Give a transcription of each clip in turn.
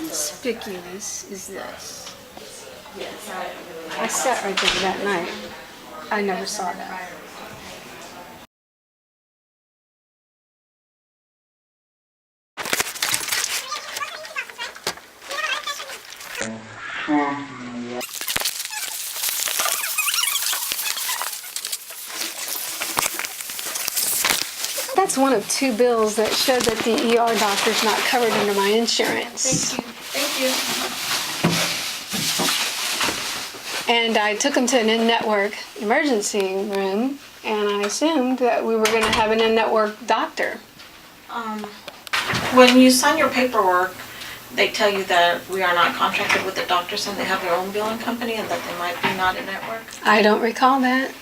conspicuous is this? I sat right there that night. I never saw that. That's one of 2 bills that showed that the ER doctor's not covered under my insurance. Thank you. And I took him to an in-network emergency room, and I assumed that we were going to have an in-network doctor. When you sign your paperwork, they tell you that we are not contracted with the doctors and they have their own billing company and that they might be not in network. I don't recall that.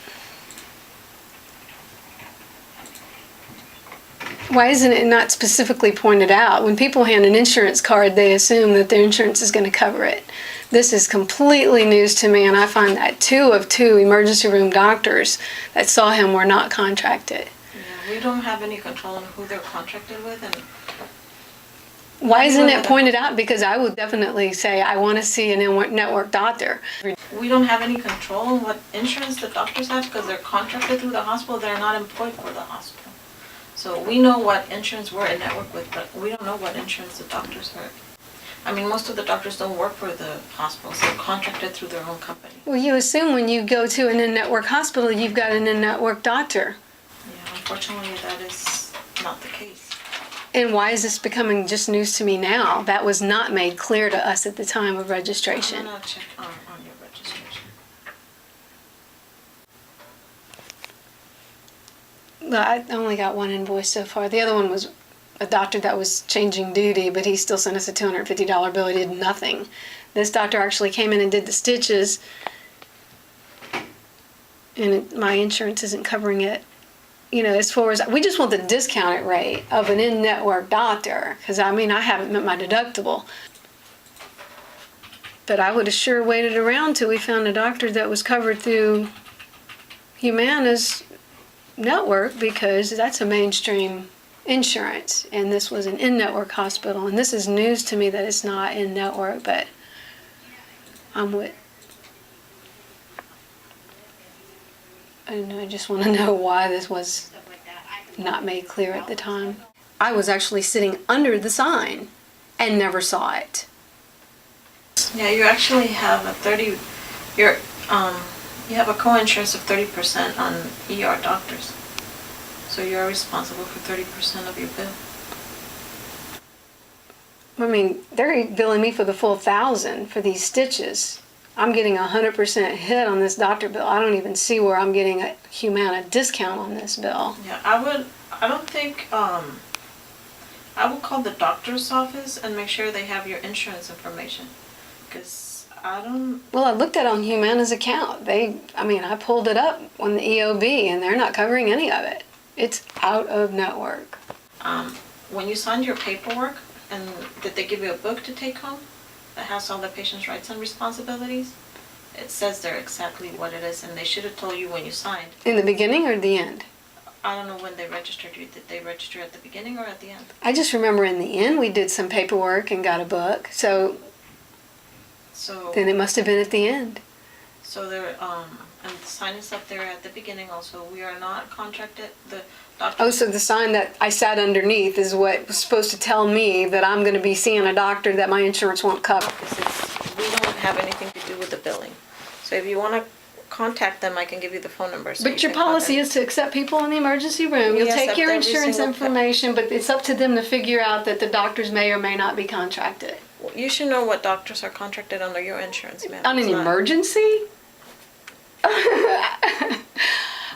Why isn't it not specifically pointed out? When people hand an insurance card, they assume that their insurance is going to cover it. This is completely news to me, and I find that 2 of 2 emergency room doctors that saw him were not contracted. Yeah, we don't have any control on who they're contracted with. And why isn't it pointed out? Because I would definitely say I want to see an in-network doctor. We don't have any control on what insurance the doctors have because they're contracted through the hospital. They're not employed for the hospital. So we know what insurance we're in network with, but we don't know what insurance the doctors are. I mean, most of the doctors don't work for the hospitals. They're contracted through their own company. Well, you assume when you go to an in-network hospital, you've got an in-network doctor. Yeah, unfortunately, that is not the case. And why is this becoming just news to me now? That was not made clear to us at the time of registration. I'm going to check on your registration. Well, I only got 1 invoice so far. The other one was a doctor that was changing duty, but he still sent us a $250 bill. He did nothing. This doctor actually came in and did the stitches, and my insurance isn't covering it. You know, as far as, we just want the discounted rate of an in-network doctor, because I mean, I haven't met my deductible. But I would have sure waited around till we found a doctor that was covered through Humana's network, because that's a mainstream insurance, and this was an in-network hospital, and this is news to me that it's not in-network, but I'm with, I don't know, I just want to know why this was not made clear at the time. I was actually sitting under the sign and never saw it. Yeah, you actually have a you have a co-insurance of 30% on ER doctors. So you're responsible for 30% of your bill. I mean, they're billing me for the full $1,000 for these stitches. I'm getting 100% hit on this doctor bill. I don't even see where I'm getting a Humana discount on this bill. Yeah, I would call the doctor's office and make sure they have your insurance information. Because Well, I looked at it on Humana's account. I pulled it up on the EOB, and they're not covering any of it. It's out of network. When you signed your paperwork, and did they give you a book to take home that has all the patient's rights and responsibilities? It says there exactly what it is, and they should have told you when you signed. In the beginning or the end? I don't know when they registered you. Did they register at the beginning or at the end? I just remember in the end we did some paperwork and got a book. So then it must have been at the end. So there, and the sign is up there at the beginning also. We are not contracted. The doctor. Oh, so the sign that I sat underneath is what was supposed to tell me that I'm going to be seeing a doctor that my insurance won't cover. We don't have anything to do with the billing. So if you want to contact them, I can give you the phone number. But your policy is to accept people in the emergency room. You'll take your insurance information, but it's up to them to figure out that the doctors may or may not be contracted. Well, you should know what doctors are contracted under your insurance, ma'am. On an emergency?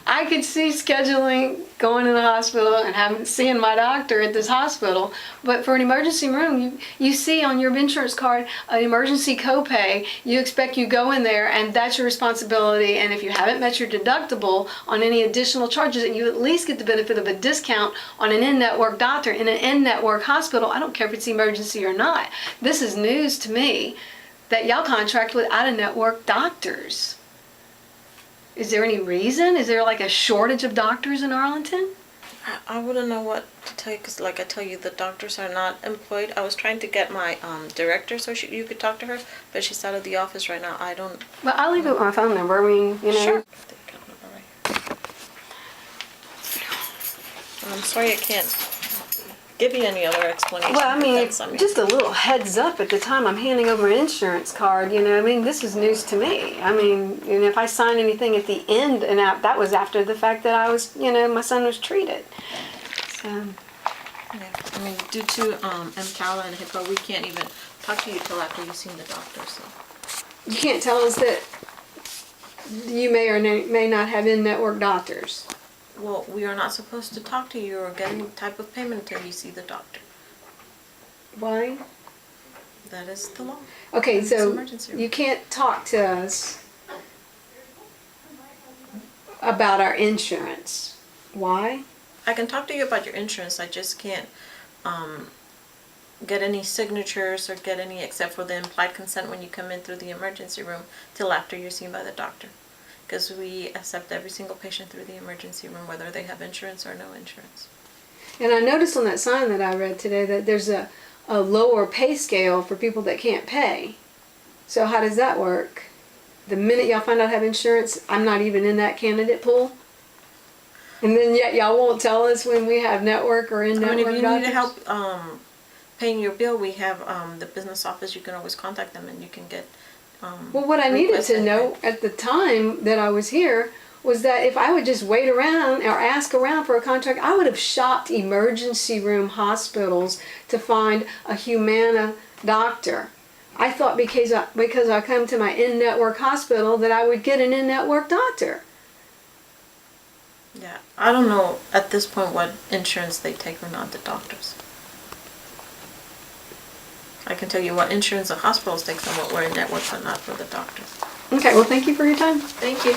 I could see scheduling, going to the hospital and seeing my doctor at this hospital, but for an emergency room, you see on your insurance card an emergency copay. You expect you go in there and that's your responsibility, and if you haven't met your deductible on any additional charges, you at least get the benefit of a discount on an in-network doctor in an in-network hospital. I don't care if it's emergency or not. This is news to me that y'all contract with out-of-network doctors. Is there any reason? Is there like a shortage of doctors in Arlington? I wouldn't know what to tell you, because like I tell you, the doctors are not employed. I was trying to get my director so you could talk to her, but she's out of the office right now. I don't. But I'll leave it with my phone number. I mean, you know. Sure. I'm sorry I can't give you any other explanation. Well, I but mean, that's, just a little heads up at the time I'm handing over an insurance card, you know, I mean, this is news to me. I mean, and if I sign anything at the end, and that was after the fact that I was, you know, my son was treated. So, yeah. I mean, due to MCALA and HIPAA, we can't even talk to you till after you've seen the doctor. So you can't tell us that you may or may not have in-network doctors. well, we are not supposed to talk to you or get any type of payment until you see the doctor. Why? That is the law. Okay, It's so emergency room. you can't talk to us about our insurance. Why? I can talk to you about your insurance. I just can't get any signatures or get any except for the implied consent when you come in through the emergency room till after you're seen by the doctor. Because we accept every single patient through the emergency room, whether they have insurance or no insurance. And I noticed on that sign that I read today that there's a lower pay scale for people that can't pay. So how does that work? The minute y'all find out I have insurance, I'm not even in that candidate pool? And then yet y'all won't tell us when we have network or I mean, in-network if you doctors? need help paying your bill, we have the business office. You can always contact them and you can get Well, what I needed request to anything. know at the time that I was here was that if I would just wait around or ask around for a contract, I would have shopped emergency room hospitals to find a Humana doctor. I thought because I come to my in-network hospital that I would get an in-network doctor. Yeah, I don't know at this point what insurance they take or not, the doctors. I can tell you what insurance the hospitals take and what we're in network but not for the doctors. Okay, well, thank you for your time. Thank you.